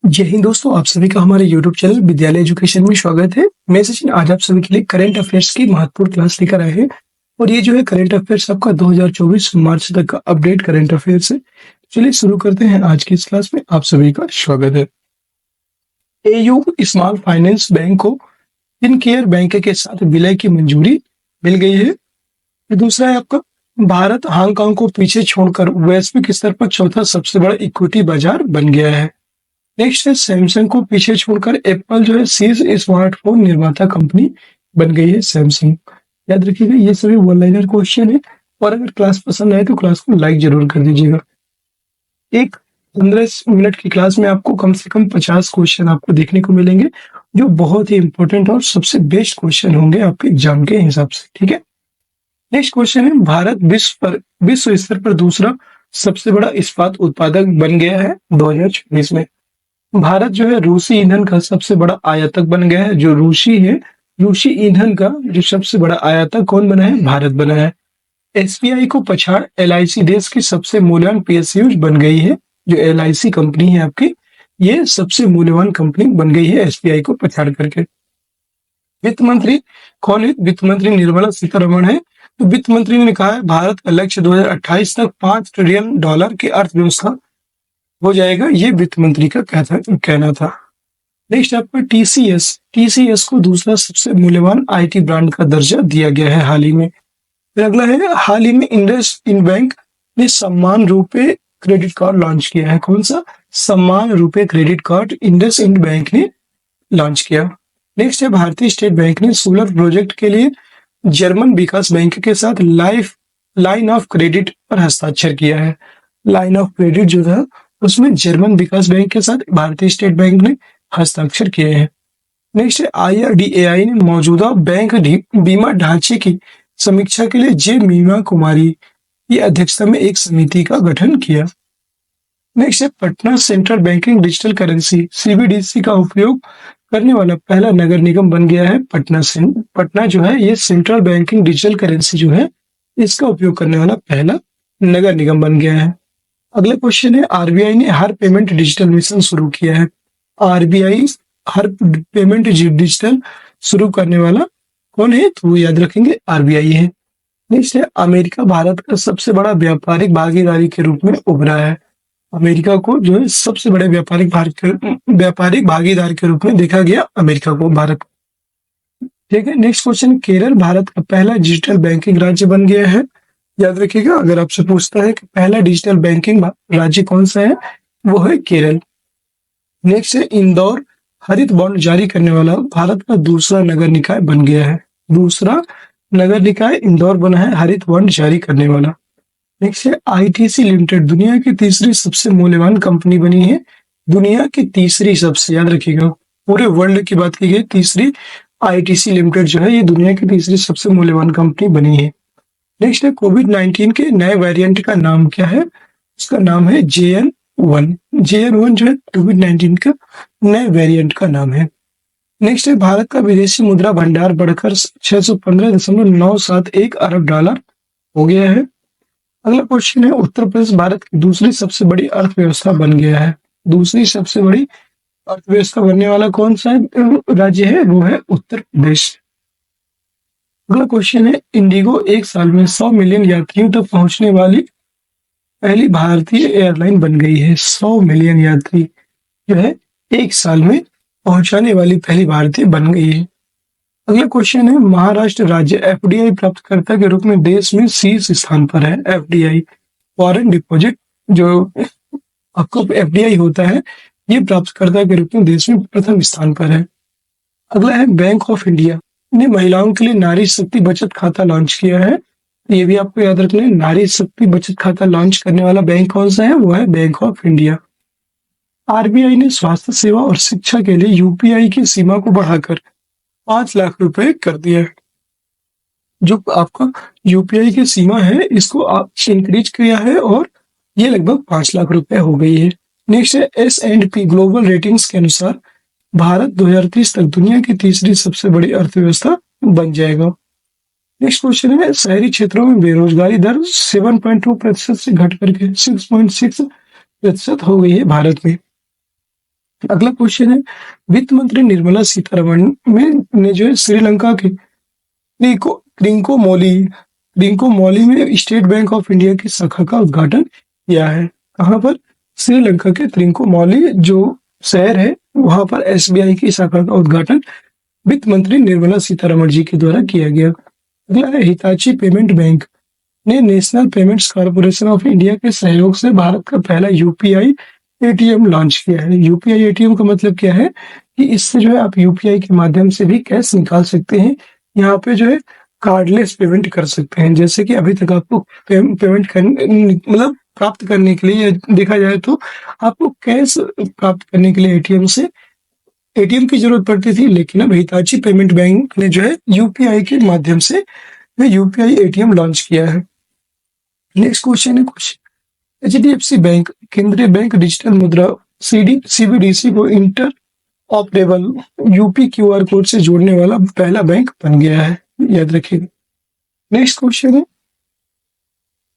जय हिंद दोस्तों, आप सभी का हमारे YouTube चैनल विद्यालय एजुकेशन में स्वागत है। मैं सचिन आज आप सभी के लिए करंट अफेयर्स की महत्वपूर्ण क्लास लेकर आए हैं और ये जो है करंट अफेयर्स आपका 2024 मार्च तक का अपडेट करंट अफेयर्स है। चलिए शुरू करते हैं आज की इस क्लास में। आप सभी का स्वागत है। एयू स्मॉल फाइनेंस बैंक को फिनकेयर बैंक के साथ विलय की मंजूरी मिल गई है। दूसरा है आपका भारत हांगकांग को पीछे छोड़कर वैश्विक स्तर पर चौथा सबसे बड़ा इक्विटी बाजार बन गया है। नेक्स्ट है सैमसंग को पीछे छोड़कर एप्पल जो है शीर्ष स्मार्टफोन निर्माता कंपनी बन गई है सैमसंग। याद रखिएगा ये सभी वन लाइनर क्वेश्चन है और अगर क्लास पसंद आए तो क्लास को लाइक जरूर कर दीजिएगा। एक 15 मिनट की क्लास में आपको कम से कम 50 क्वेश्चन आपको देखने को मिलेंगे जो बहुत ही इंपॉर्टेंट और सबसे बेस्ट क्वेश्चन होंगे आपके एग्जाम के हिसाब से। ठीक है, नेक्स्ट क्वेश्चन है भारत विश्व स्तर पर दूसरा सबसे बड़ा इस्पात उत्पादक बन गया है 2024 में। भारत जो है रूसी ईंधन का सबसे बड़ा आयातक बन गया है। जो रूसी ईंधन का जो सबसे बड़ा आयातक कौन बना है? भारत बना है। एसबीआई को पछाड़ एलआईसी देश की सबसे मूल्यवान पीएसयू बन गई है। जो एलआईसी कंपनी है आपकी, ये सबसे मूल्यवान कंपनी बन गई है एसबीआई को पछाड़ करके। वित्त मंत्री कौन है? वित्त मंत्री निर्मला सीतारमण है। तो वित्त मंत्री ने कहा है भारत का लक्ष्य 2028 तक $5 ट्रिलियन की अर्थव्यवस्था हो जाएगा। ये वित्त मंत्री का कहना था। नेक्स्ट आपका टीसीएस को दूसरा सबसे मूल्यवान आईटी ब्रांड का दर्जा दिया गया है हाल ही में। फिर अगला है हाल ही में इंडसइंड बैंक ने सम्मान रुपए क्रेडिट कार्ड लॉन्च किया है। कौन सा? सम्मान रुपए क्रेडिट कार्ड इंडसइंड बैंक ने लॉन्च किया। नेक्स्ट है भारतीय स्टेट बैंक ने सोलर प्रोजेक्ट के लिए जर्मन विकास बैंक के साथ लाइन ऑफ क्रेडिट पर हस्ताक्षर किया है। लाइन ऑफ क्रेडिट जो था उसमें जर्मन विकास बैंक के साथ भारतीय स्टेट बैंक ने हस्ताक्षर किए हैं। नेक्स्ट है IRDAI ने मौजूदा बैंक बीमा ढांचे की समीक्षा के लिए जे मीना कुमारी की अध्यक्षता में एक समिति का गठन किया। नेक्स्ट है Patna central banking digital currency CBDC का उपयोग करने वाला पहला नगर निगम बन गया है पटना जो है ये सेंट्रल बैंकिंग डिजिटल करेंसी जो है इसका उपयोग करने वाला पहला नगर निगम बन गया है। अगला क्वेश्चन है आरबीआई ने हर पेमेंट डिजिटल मिशन शुरू किया है। आरबीआई हर पेमेंट डिजिटल शुरू करने वाला कौन है? तो याद रखेंगे आरबीआई है। नेक्स्ट है अमेरिका भारत का सबसे बड़ा व्यापारिक भागीदारी के रूप में उभरा है। अमेरिका को जो है सबसे बड़े व्यापारिक भागीदार के रूप में देखा गया अमेरिका को, भारत। ठीक है, नेक्स्ट क्वेश्चन केरल भारत का पहला डिजिटल बैंकिंग राज्य बन गया है। याद रखिएगा अगर आपसे पूछता है कि पहला डिजिटल बैंकिंग राज्य कौन सा है, वो है केरल। नेक्स्ट है इंदौर हरित बॉन्ड जारी करने वाला भारत का दूसरा नगर निकाय बन गया है। दूसरा नगर निकाय इंदौर बना है हरित बॉन्ड जारी करने वाला। नेक्स्ट है आईटीसी लिमिटेड दुनिया की तीसरी सबसे मूल्यवान कंपनी बनी है। दुनिया की तीसरी सबसे, याद रखिएगा पूरे वर्ल्ड की बात की गई तीसरी आईटीसी लिमिटेड जो है ये दुनिया की तीसरी सबसे मूल्यवान कंपनी बनी है। नेक्स्ट है कोविड-19 के नए वेरिएंट का नाम क्या है? उसका नाम है JN1 जो है कोविड-19 का नए वेरिएंट का नाम है। नेक्स्ट है भारत का विदेशी मुद्रा भंडार बढ़कर $615.971 अरब हो गया है। अगला क्वेश्चन है उत्तर प्रदेश भारत की दूसरी सबसे बड़ी अर्थव्यवस्था बन गया है। दूसरी सबसे बड़ी अर्थव्यवस्था बनने वाला कौन सा राज्य है? वो है उत्तर प्रदेश। अगला क्वेश्चन है इंडिगो एक साल में 100 मिलियन यात्रियों तक पहुंचने वाली पहली भारतीय एयरलाइन बन गई है। 100 मिलियन यात्री जो है एक साल में पहुंचाने वाली पहली भारतीय बन गई है। अगला क्वेश्चन है महाराष्ट्र राज्य एफडीआई प्राप्तकर्ता के रूप में देश में शीर्ष स्थान पर है। एफडीआई फॉरेन डिपॉजिट जो आपको एफडीआई होता है ये प्राप्तकर्ता के रूप में देश में प्रथम स्थान पर है। अगला है बैंक ऑफ इंडिया ने महिलाओं के लिए नारी शक्ति बचत खाता लॉन्च किया है। ये भी आपको याद रखना है, नारी शक्ति बचत खाता लॉन्च करने वाला बैंक कौन सा है? वो है बैंक ऑफ इंडिया। आरबीआई ने स्वास्थ्य सेवा और शिक्षा के लिए यूपीआई की सीमा को बढ़ाकर 5 लाख रुपए कर दिया है। जो आपका यूपीआई की सीमा है इसको आप इंक्रीज किया है और ये लगभग 5 लाख रुपए हो गई है। नेक्स्ट है S&P ग्लोबल रेटिंग्स के अनुसार भारत 2030 तक दुनिया की तीसरी सबसे बड़ी अर्थव्यवस्था बन जाएगा। नेक्स्ट क्वेश्चन है शहरी क्षेत्रों में बेरोजगारी दर 7.2% से घट करके 6.6% हो गई है भारत में। अगला क्वेश्चन है, वित्त मंत्री निर्मला सीतारमण ने जो है श्रीलंका के ट्रिंकोमोली में स्टेट बैंक ऑफ इंडिया की शाखा का उद्घाटन किया है। कहाँ पर? श्रीलंका के त्रिंकोमोली जो शहर है वहां पर एसबीआई की शाखा का उद्घाटन वित्त मंत्री निर्मला सीतारमण जी के द्वारा किया गया। अगला है, हिताची पेमेंट बैंक ने national payments corporation of India के सहयोग से भारत का पहला यूपीआई एटीएम लॉन्च किया है। यूपीआई एटीएम का मतलब क्या है कि इससे जो है आप यूपीआई के माध्यम से भी कैश निकाल सकते हैं। यहाँ पे जो है कार्डलेस पेमेंट कर सकते हैं। जैसे कि अभी तक आपको पेमेंट मतलब प्राप्त करने के लिए देखा जाए तो आपको कैश प्राप्त करने के लिए एटीएम की जरूरत पड़ती थी, लेकिन अब हिताची पेमेंट बैंक ने जो है यूपीआई के माध्यम से यूपीआई एटीएम लॉन्च किया है। नेक्स्ट क्वेश्चन है कुछ, एचडीएफसी बैंक केंद्रीय बैंक डिजिटल मुद्रा सीबीडीसी को inter operable UP QR code से जोड़ने वाला पहला बैंक बन गया है, याद रखिएगा। नेक्स्ट क्वेश्चन है,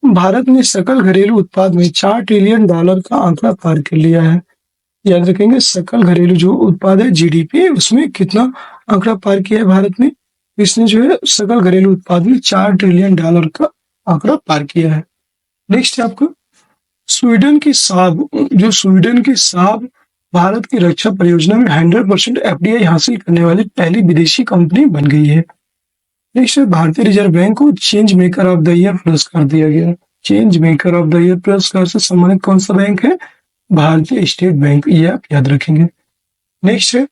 भारत ने सकल घरेलू उत्पाद में $4 ट्रिलियन का आंकड़ा पार कर लिया है। याद रखेंगे, सकल घरेलू जो उत्पाद है जीडीपी, उसमें कितना आंकड़ा पार किया है भारत ने? इसने जो है सकल घरेलू उत्पाद में $4 ट्रिलियन का आंकड़ा पार किया है। नेक्स्ट है आपको, स्वीडन की साब भारत की रक्षा परियोजना में 100% एफडीआई हासिल करने वाली पहली विदेशी कंपनी बन गई है। नेक्स्ट है, भारतीय रिजर्व बैंक को change maker of the year पुरस्कार दिया गया। Change maker of the year पुरस्कार से सम्मानित कौन सा बैंक है? भारतीय स्टेट बैंक, ये आप याद रखेंगे। नेक्स्ट है,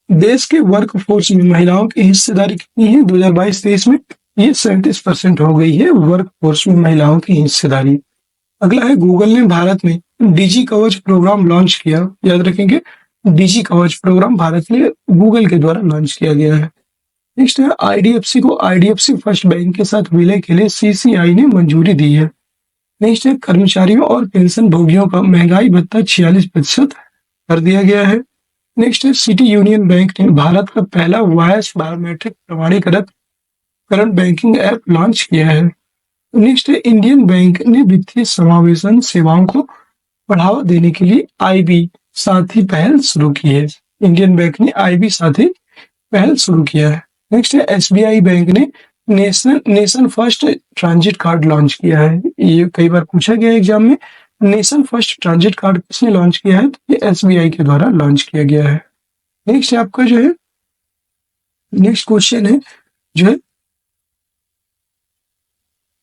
देश के वर्क फोर्स में महिलाओं की हिस्सेदारी कितनी है 2022-23 में? ये 37% हो गई है वर्क फोर्स में महिलाओं की हिस्सेदारी। अगला है, गूगल ने भारत में डीजी कवच प्रोग्राम लॉन्च किया। याद रखेंगे, डीजी कवच प्रोग्राम भारत में गूगल के द्वारा लॉन्च किया गया है। नेक्स्ट है, आईडीएफसी को आईडीएफसी फर्स्ट बैंक के साथ विलय के लिए सीसीआई ने मंजूरी दी है। नेक्स्ट है, कर्मचारियों और पेंशन भोगियों का महंगाई भत्ता 46% कर दिया गया है। नेक्स्ट है, सिटी यूनियन बैंक ने भारत का पहला वॉयस बायोमेट्रिक प्रमाणीकृत करंट बैंकिंग ऐप लॉन्च किया है। नेक्स्ट है, इंडियन बैंक ने वित्तीय समावेशन सेवाओं को बढ़ावा देने के लिए आईबी साथी पहल शुरू की है। इंडियन बैंक ने आईबी साथी पहल शुरू किया है। नेक्स्ट है, एसबीआई बैंक ने nation first transit card launch किया है। ये कई बार पूछा गया एग्जाम में, नेशन फर्स्ट ट्रांजिट कार्ड किसने लॉन्च किया है? तो ये एसबीआई के द्वारा लॉन्च किया गया है। नेक्स्ट आपका जो है, नेक्स्ट क्वेश्चन है जो है,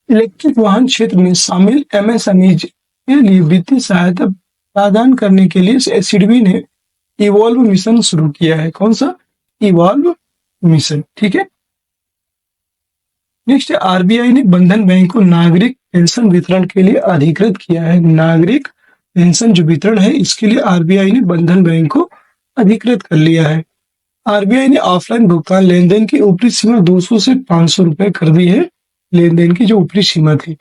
इलेक्ट्रिक वाहन क्षेत्र में शामिल एमएसएमईज के लिए वित्तीय सहायता प्रदान करने के लिए सिडबी ने इवॉल्व मिशन शुरू किया है। कौन सा? इवॉल्व मिशन, ठीक है। नेक्स्ट, आरबीआई ने बंधन बैंक को नागरिक पेंशन वितरण के लिए अधिकृत किया है। नागरिक पेंशन जो वितरण है इसके लिए आरबीआई ने बंधन बैंक को अधिकृत कर लिया है। आरबीआई ने ऑफलाइन भुगतान लेन देन की ऊपरी सीमा 200 से 500 रुपए कर दी है, लेन देन की जो ऊपरी सीमा थी।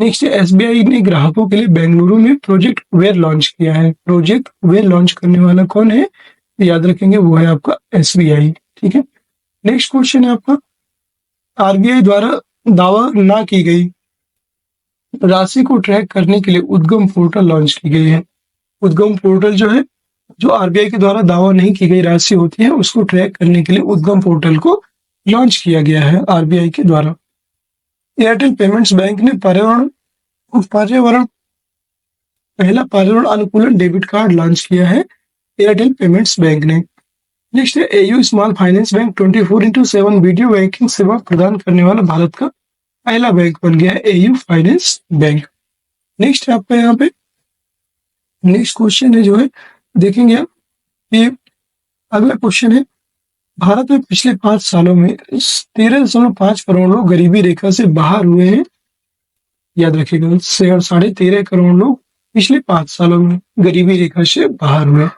नेक्स्ट, एसबीआई ने ग्राहकों के लिए बेंगलुरु में प्रोजेक्ट वेयर लॉन्च किया है। प्रोजेक्ट वेयर लॉन्च करने वाला कौन है? याद रखेंगे, वो है आपका एसबीआई, ठीक है। नेक्स्ट क्वेश्चन है आपका, आरबीआई द्वारा दावा ना की गई राशि को ट्रैक करने के लिए उद्गम पोर्टल लॉन्च की गई है। उद्गम पोर्टल जो है, जो आरबीआई के द्वारा दावा नहीं की गई राशि होती है उसको ट्रैक करने के लिए उद्गम पोर्टल को लॉन्च किया गया है आरबीआई के द्वारा। एयरटेल पेमेंट्स बैंक ने पहला पर्यावरण अनुकूलन डेबिट कार्ड लॉन्च किया है एयरटेल पेमेंट्स बैंक ने। नेक्स्ट है, AU small finance bank 24/7 video banking सेवा प्रदान करने वाला भारत का पहला बैंक बन गया है एयू फाइनेंस बैंक। नेक्स्ट है आपका यहाँ पे, नेक्स्ट क्वेश्चन है जो है, देखेंगे आप, ये अगला क्वेश्चन है, भारत में पिछले 5 सालों में 13.5 करोड़ लोग गरीबी रेखा से बाहर हुए हैं। याद रखिएगा, 13.5 करोड़ लोग पिछले 5 सालों में गरीबी रेखा से बाहर हुए।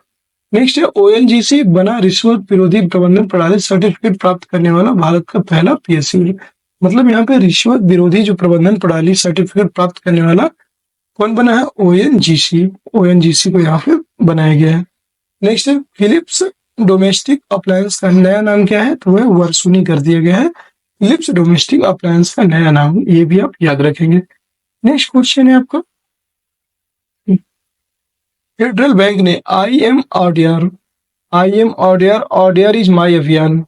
नेक्स्ट है, ओएनजीसी बना रिश्वत विरोधी प्रबंधन प्रणाली सर्टिफिकेट प्राप्त करने वाला भारत का पहला पीएसयू। मतलब यहाँ पे रिश्वत विरोधी जो प्रबंधन प्रणाली सर्टिफिकेट प्राप्त करने वाला कौन बना है? ओएनजीसी। ओएनजीसी को यहाँ पे बनाया गया है। नेक्स्ट है, फिलिप्स डोमेस्टिक अप्लायंस का नया नाम क्या है? तो वह वर्सुनी कर दिया गया है। फिलिप्स डोमेस्टिक अप्लायंस का नया नाम, ये भी आप याद रखेंगे। नेक्स्ट क्वेश्चन है आपका, फेडरल बैंक ने आईएम इज माई अभियान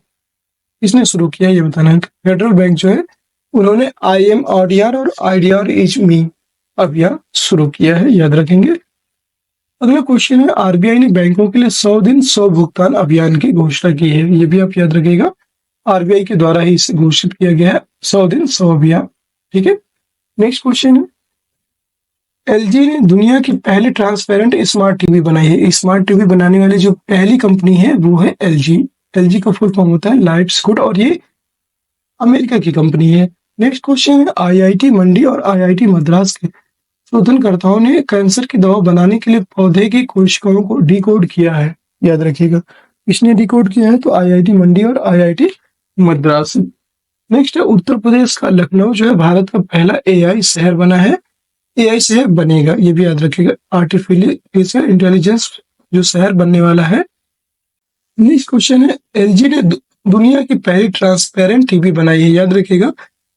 किसने शुरू किया ये बताना है। फेडरल बैंक जो है उन्होंने IMRDR और IDR इज मी अभियान शुरू किया है, याद रखेंगे। अगला क्वेश्चन है, आरबीआई ने बैंकों के लिए 100 दिन 100 भुगतान अभियान की घोषणा की है, ये भी आप याद रखिएगा। आरबीआई के द्वारा ही इसे घोषित किया गया है 100 दिन 100 अभियान, ठीक है। नेक्स्ट क्वेश्चन है, एलजी ने दुनिया की पहली ट्रांसपेरेंट स्मार्ट टीवी बनाई है। स्मार्ट टीवी बनाने वाली जो पहली कंपनी है वो है एलजी। एलजी का फुल फॉर्म होता है लाइट्स गुड और ये अमेरिका की कंपनी है। नेक्स्ट क्वेश्चन है, आईआईटी मंडी और आईआईटी मद्रास के शोधनकर्ताओं ने कैंसर की दवा बनाने के लिए पौधे की कोशिकाओं को डिकोड किया है, याद रखिएगा। इसने डिकोड किया है तो आईआईटी मंडी और आईआईटी मद्रास। नेक्स्ट है, उत्तर प्रदेश का लखनऊ जो है भारत का पहला एआई शहर बना है, एआई शहर बनेगा, ये भी याद रखिएगा। आर्टिफिशियल इंटेलिजेंस जो शहर बनने वाला है। नेक्स्ट क्वेश्चन है, एलजी ने दुनिया की पहली ट्रांसपेरेंट टीवी बनाई है, याद रखिएगा।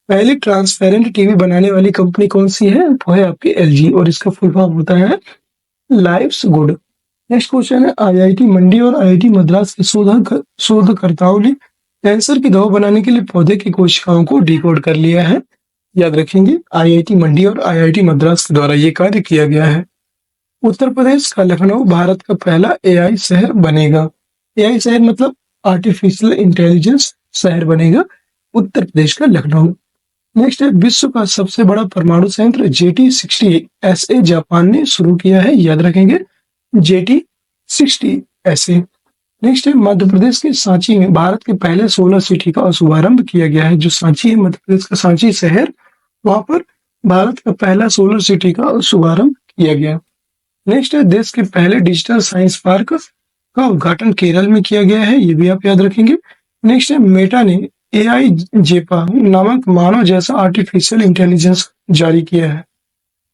पहली ट्रांसपेरेंट टीवी बनाने वाली कंपनी कौन सी है, वो है आपकी एलजी और इसका फुल फॉर्म होता है लाइव्स गुड। नेक्स्ट क्वेश्चन है, आईआईटी मंडी और आईआईटी मद्रास के शोधकर्ताओं ने कैंसर की दवा बनाने के लिए पौधे की कोशिकाओं को डिकोड कर लिया है, याद रखेंगे। आईआईटी मंडी और आईआईटी मद्रास के द्वारा ये कार्य किया गया है। उत्तर प्रदेश का लखनऊ भारत का पहला एआई शहर बनेगा। एआई शहर मतलब आर्टिफिशियल इंटेलिजेंस शहर बनेगा उत्तर प्रदेश का लखनऊ। नेक्स्ट है, विश्व का सबसे बड़ा परमाणु संयंत्र JT60SA जापान ने शुरू किया है, याद रखेंगे JT60SA। नेक्स्ट है, मध्य प्रदेश के सांची में भारत के पहले सोलर सिटी का शुभारंभ किया गया है। जो सांची है मध्य प्रदेश का सांची शहर, वहां पर भारत का पहला सोलर सिटी का शुभारंभ किया गया। नेक्स्ट है, देश के पहले डिजिटल साइंस पार्क का उद्घाटन केरल में किया गया है, ये भी आप याद रखेंगे। नेक्स्ट है, मेटा ने AI जेपा नामक मानव जैसा आर्टिफिशियल इंटेलिजेंस जारी किया है।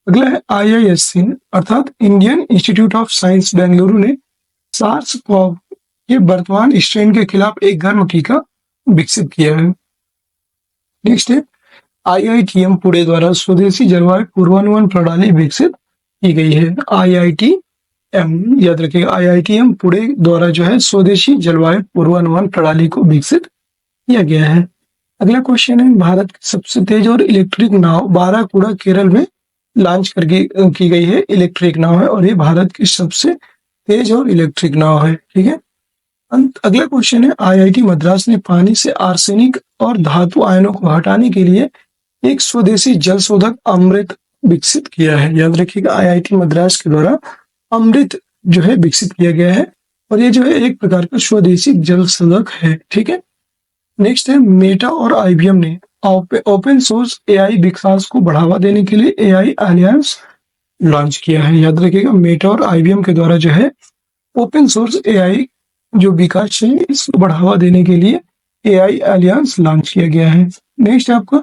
अगला है, IISc अर्थात Indian institute of science Bengaluru ने सार्स कॉव के वर्तमान स्ट्रेन के खिलाफ एक गर्म टीका विकसित किया है। नेक्स्ट है, IITM पुणे द्वारा स्वदेशी जलवायु पूर्वानुमान प्रणाली विकसित की गई है। IITM याद रखिएगा, IITM पुणे द्वारा जो है स्वदेशी जलवायु पूर्वानुमान प्रणाली को विकसित किया गया है। अगला क्वेश्चन है, भारत की सबसे तेज और इलेक्ट्रिक नाव बाराकूड़ा केरल में लॉन्च करके की गई है। इलेक्ट्रिक नाव है और ये भारत की सबसे तेज और इलेक्ट्रिक नाव है, ठीक है। अगला क्वेश्चन है, IIT मद्रास ने पानी से आर्सेनिक और धातु आयनों को हटाने के लिए एक स्वदेशी जल शोधक अमृत विकसित किया है, याद रखिएगा। IIT मद्रास के द्वारा अमृत जो है विकसित किया गया है और ये जो है एक प्रकार का स्वदेशी जल शोधक है, ठीक है। नेक्स्ट है, मेटा और IBM ने ओपन सोर्स AI विकास को बढ़ावा देने के लिए AI अलियंस लॉन्च किया है, याद रखिएगा। मेटा और IBM के द्वारा जो है ओपन सोर्स AI जो विकास है इसको बढ़ावा देने के लिए AI अलियंस लॉन्च किया गया है। नेक्स्ट है आपका,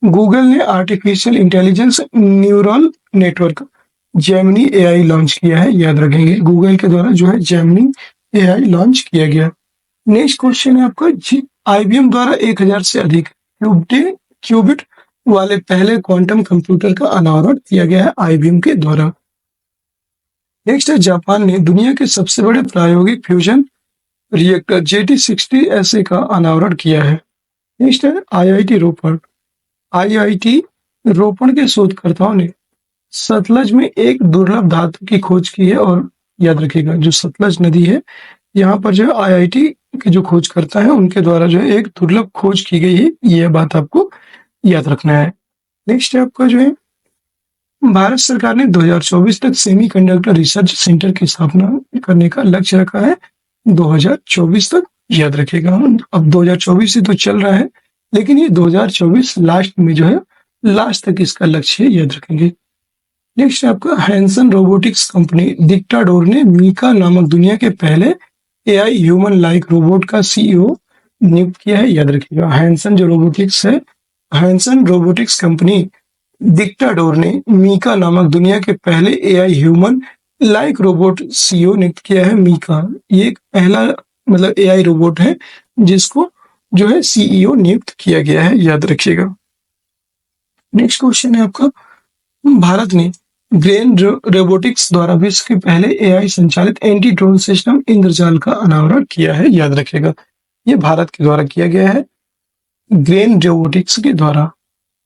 गूगल ने artificial intelligence neural network Gemini AI launch किया है, याद रखेंगे। गूगल के द्वारा जो है जेमिनी AI लॉन्च किया गया। नेक्स्ट क्वेश्चन है आपका, IBM द्वारा 1000 से अधिक क्यूबिट वाले पहले क्वांटम कंप्यूटर का अनावरण किया गया है IBM के द्वारा। नेक्स्ट है, जापान ने दुनिया के सबसे बड़े प्रायोगिक फ्यूजन रिएक्टर JT60SA का अनावरण किया है। नेक्स्ट है, IIT रोपण के शोधकर्ताओं ने सतलज में एक दुर्लभ धातु की खोज की है और याद रखिएगा जो सतलज नदी है यहाँ पर जो है IIT के जो खोजकर्ता है उनके द्वारा जो है एक दुर्लभ खोज की गई है, यह बात आपको याद रखना है। नेक्स्ट है आपका जो है, भारत सरकार ने 2024 तक सेमीकंडक्टर रिसर्च सेंटर की स्थापना करने का लक्ष्य रखा है। 2024 तक, याद रखिएगा। अब 2024 से तो चल रहा है लेकिन ये 2024 लास्ट में जो है लास्ट तक इसका लक्ष्य है, याद रखेंगे। नेक्स्ट है आपका, हैंसन रोबोटिक्स कंपनी डिक्टाडोर ने मीका नामक दुनिया के पहले AI ह्यूमन लाइक रोबोट का CEO नियुक्त किया है, याद रखिएगा। हैंसन जो रोबोटिक्स है, हैंसन रोबोटिक्स कंपनी डिक्टाडोर ने मीका नामक दुनिया के पहले AI human like robot CEO नियुक्त किया है। मीका ये एक पहला मतलब AI रोबोट है जिसको जो है CEO नियुक्त किया गया है, याद रखिएगा। नेक्स्ट क्वेश्चन है आपका, भारत ने ग्रेन रोबोटिक्स द्वारा विश्व के पहले एआई संचालित एंटी ड्रोन सिस्टम इंद्रजाल का अनावरण किया है, याद रखिएगा। ये भारत के द्वारा किया गया है, ग्रेन रोबोटिक्स के द्वारा।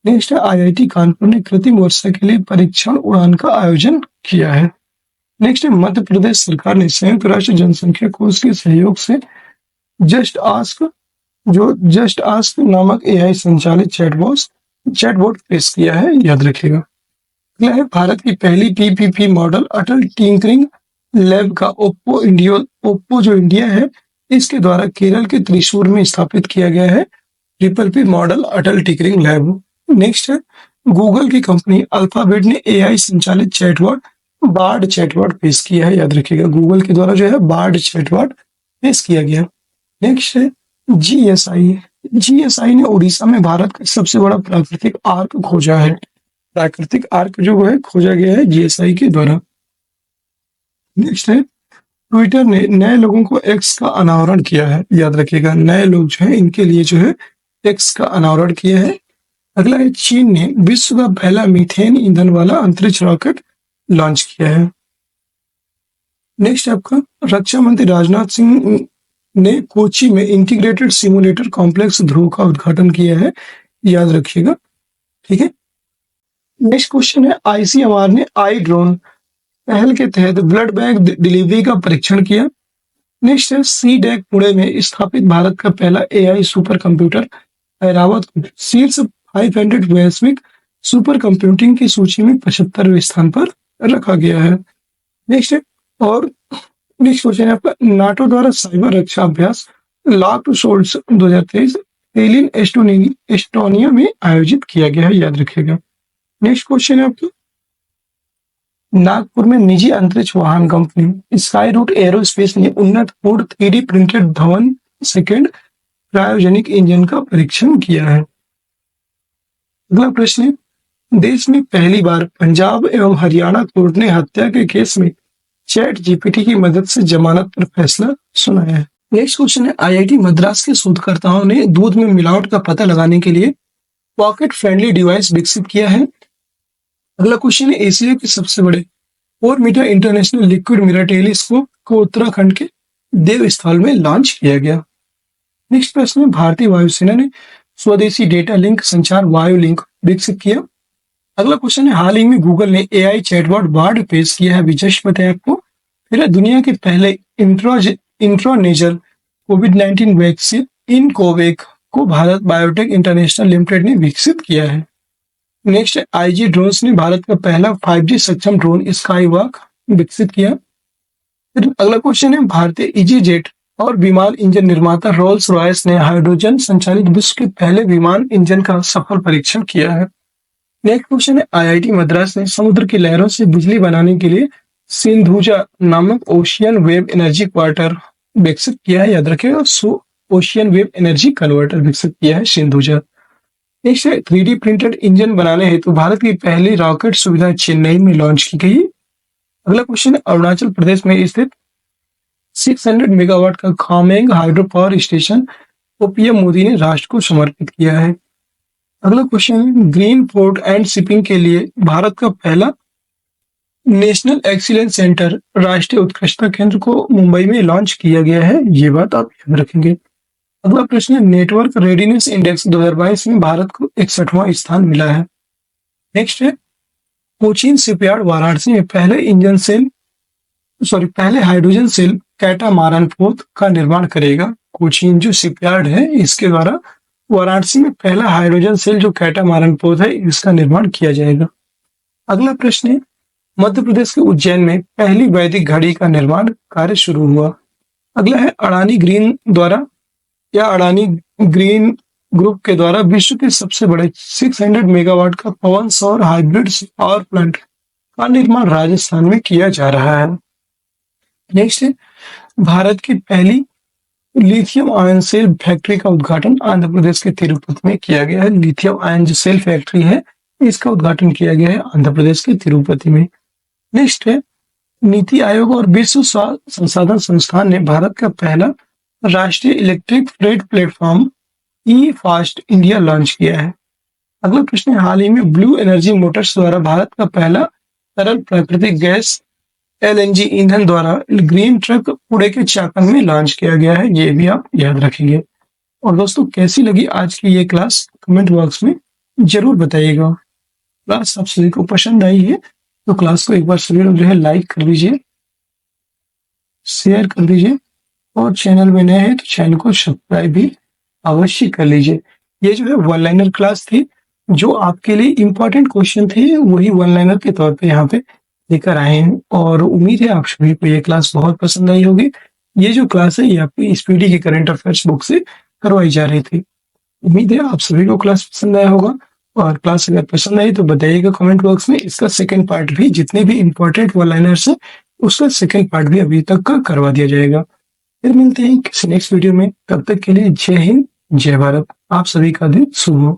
नेक्स्ट है आईआईटी कानपुर ने कृत्रिम वर्षा के लिए परीक्षण उड़ान का आयोजन किया है। नेक्स्ट है मध्य प्रदेश सरकार ने संयुक्त राष्ट्र जनसंख्या कोष के सहयोग से जस्ट आस्क नामक एआई संचालित चैटबॉट पेश किया है, याद रखिएगा। अगला है भारत की पहली पीपीपी मॉडल अटल टिंकरिंग लैब का ओप्पो जो इंडिया है इसके द्वारा केरल के त्रिशूर में स्थापित किया गया है ट्रिपल पी मॉडल अटल टिंकरिंग लैब। नेक्स्ट है गूगल की कंपनी अल्फाबेट ने एआई संचालित बार्ड चैटबॉट पेश किया है, याद रखिएगा। गूगल के द्वारा जो है बार्ड चैटबॉट पेश किया गया। नेक्स्ट है जीएसआई ने उड़ीसा में भारत का सबसे बड़ा प्राकृतिक आर्क खोजा है। प्राकृतिक आर्क जो है खोजा गया है जीएसआई के द्वारा। नेक्स्ट है ट्विटर ने नए लोगों को एक्स का अनावरण किया है, याद रखिएगा। नए लोग जो है इनके लिए जो है एक्स का अनावरण किया है। अगला है चीन ने विश्व का पहला मीथेन ईंधन वाला अंतरिक्ष रॉकेट लॉन्च किया है। नेक्स्ट आपका रक्षा मंत्री राजनाथ सिंह ने कोची में इंटीग्रेटेड सिमुलेटर कॉम्प्लेक्स ध्रुव का उद्घाटन किया है, याद रखिएगा। ठीक है। नेक्स्ट क्वेश्चन है आईसीएमआर ने आई ड्रोन पहल के तहत ब्लड बैंक डिलीवरी का परीक्षण किया। नेक्स्ट है सीडैक पुणे में स्थापित भारत का पहला एआई सुपर कंप्यूटर ऐरावत को शीर्ष 500 वैश्विक सुपर कंप्यूटिंग की सूची में 75वें स्थान पर रखा गया है। नेक्स्ट है और नेक्स्ट क्वेश्चन है आपका नाटो द्वारा साइबर रक्षा अभ्यास लाक्ट शोल्ड्स 2023 एलियन एस्टोनिया में आयोजित किया गया है, याद रखिएगा। नेक्स्ट क्वेश्चन है आपका नागपुर में निजी अंतरिक्ष वाहन कंपनी स्काई रूट एरोस्पेस ने उन्नत पूर्ण 3D printed Dhawan second cryogenic engine का परीक्षण किया है। अगला प्रश्न है देश में पहली बार पंजाब एवं हरियाणा कोर्ट ने हत्या के केस में चैट जीपीटी की मदद से जमानत पर फैसला सुनाया है। नेक्स्ट क्वेश्चन है आईआईटी मद्रास के शोधकर्ताओं ने दूध में मिलावट का पता लगाने के लिए पॉकेट फ्रेंडली डिवाइस विकसित किया है। अगला क्वेश्चन है एशिया के सबसे बड़े 4 metre international liquid mirror telescope को उत्तराखंड के देवस्थल में लॉन्च किया गया। नेक्स्ट प्रश्न है भारतीय वायुसेना ने स्वदेशी डेटा लिंक संचार वायु लिंक विकसित किया। अगला क्वेश्चन है हाल ही में गूगल ने एआई चैटबॉट बार्ड पेश किया है, विजय बताया आपको। फिर दुनिया के पहले इंट्रानेजल कोविड-19 वैक्सीन इनकोवेक को भारत बायोटेक इंटरनेशनल लिमिटेड ने विकसित किया है। नेक्स्ट आईजी ड्रोन्स ने भारत का पहला 5G सक्षम ड्रोन स्काईवॉक विकसित किया। फिर अगला क्वेश्चन है भारतीय ईजीजेट और विमान इंजन निर्माता रोल्स रॉयस ने हाइड्रोजन संचालित विश्व के पहले विमान इंजन का सफल परीक्षण किया है। नेक्स्ट क्वेश्चन है आईआईटी मद्रास ने समुद्र की लहरों से बिजली बनाने के लिए सिंधुजा नामक ओशियन वेव एनर्जी क्वार्टर विकसित किया है, याद रखिएगा। ओशियन वेव एनर्जी कन्वर्टर विकसित किया है सिंधुजा। नेक्स्ट है 3D प्रिंटेड इंजन बनाने हेतु भारत की पहली रॉकेट सुविधा चेन्नई में लॉन्च की गई। अगला क्वेश्चन है अरुणाचल प्रदेश में स्थित 600 मेगावाट का खामेंग हाइड्रो पावर स्टेशन को पीएम मोदी ने राष्ट्र को समर्पित किया है। अगला क्वेश्चन है ग्रीन पोर्ट एंड शिपिंग के लिए भारत का पहला नेशनल एक्सीलेंस सेंटर राष्ट्रीय उत्कृष्टता केंद्र को मुंबई में लॉन्च किया गया है, ये बात आप याद रखेंगे। अगला प्रश्न है नेटवर्क रेडीनेस इंडेक्स 2022 में भारत को 61वां स्थान मिला है। नेक्स्ट है कोचीन शिपयार्ड वाराणसी में पहले हाइड्रोजन सेल कैटामारन पोत का निर्माण करेगा। कोचीन जो शिपयार्ड है इसके द्वारा वाराणसी में पहला हाइड्रोजन सेल जो कैटामारन पोत है इसका निर्माण किया जाएगा। अगला प्रश्न है मध्य प्रदेश के उज्जैन में पहली वैदिक घड़ी का निर्माण कार्य शुरू हुआ। अगला है अडानी ग्रीन ग्रुप के द्वारा विश्व के सबसे बड़े 600 मेगावाट का पवन सौर हाइब्रिड पावर प्लांट का निर्माण राजस्थान में किया जा रहा है। नेक्स्ट है भारत की पहली लिथियम आयन सेल फैक्ट्री का उद्घाटन आंध्र प्रदेश के तिरुपति में किया गया है। लिथियम आयन जो सेल फैक्ट्री है इसका उद्घाटन किया गया है आंध्र प्रदेश के तिरुपति में। नेक्स्ट है नीति आयोग और विश्व स्वास्थ्य संसाधन संस्थान ने भारत का पहला राष्ट्रीय इलेक्ट्रिक फ्रेट प्लेटफॉर्म ई फास्ट इंडिया लॉन्च किया है। अगला प्रश्न है हाल ही में ब्लू एनर्जी मोटर्स द्वारा भारत का पहला तरल प्राकृतिक गैस एलएनजी ईंधन द्वारा ग्रीन ट्रक पुणे के चाकन में लॉन्च किया गया है, ये भी आप याद रखेंगे। और दोस्तों, कैसी लगी आज की ये क्लास कमेंट बॉक्स में जरूर बताइएगा। क्लास आप सभी को पसंद आई है तो क्लास को एक बार सभी लोग जो है लाइक कर दीजिए, शेयर कर दीजिए, और चैनल में नए हैं तो चैनल को सब्सक्राइब भी अवश्य कर लीजिए। ये जो है वन लाइनर क्लास थी, जो आपके लिए इंपॉर्टेंट क्वेश्चन थे वही वन लाइनर के तौर पे यहाँ पे लेकर आए हैं, और उम्मीद है आप सभी को ये क्लास बहुत पसंद आई होगी। ये जो क्लास है ये आपकी स्पीडी के करंट अफेयर्स बुक से करवाई जा रही थी। उम्मीद है आप सभी को क्लास पसंद आया होगा, और क्लास अगर पसंद आई तो बताइएगा कमेंट बॉक्स में। इसका सेकंड पार्ट भी, जितने भी इंपॉर्टेंट वन लाइनर्स है उसका सेकंड पार्ट भी अभी तक का करवा दिया जाएगा। फिर मिलते हैं किसी नेक्स्ट वीडियो में, तब तक के लिए जय हिंद, जय भारत। आप सभी का दिन शुभ हो।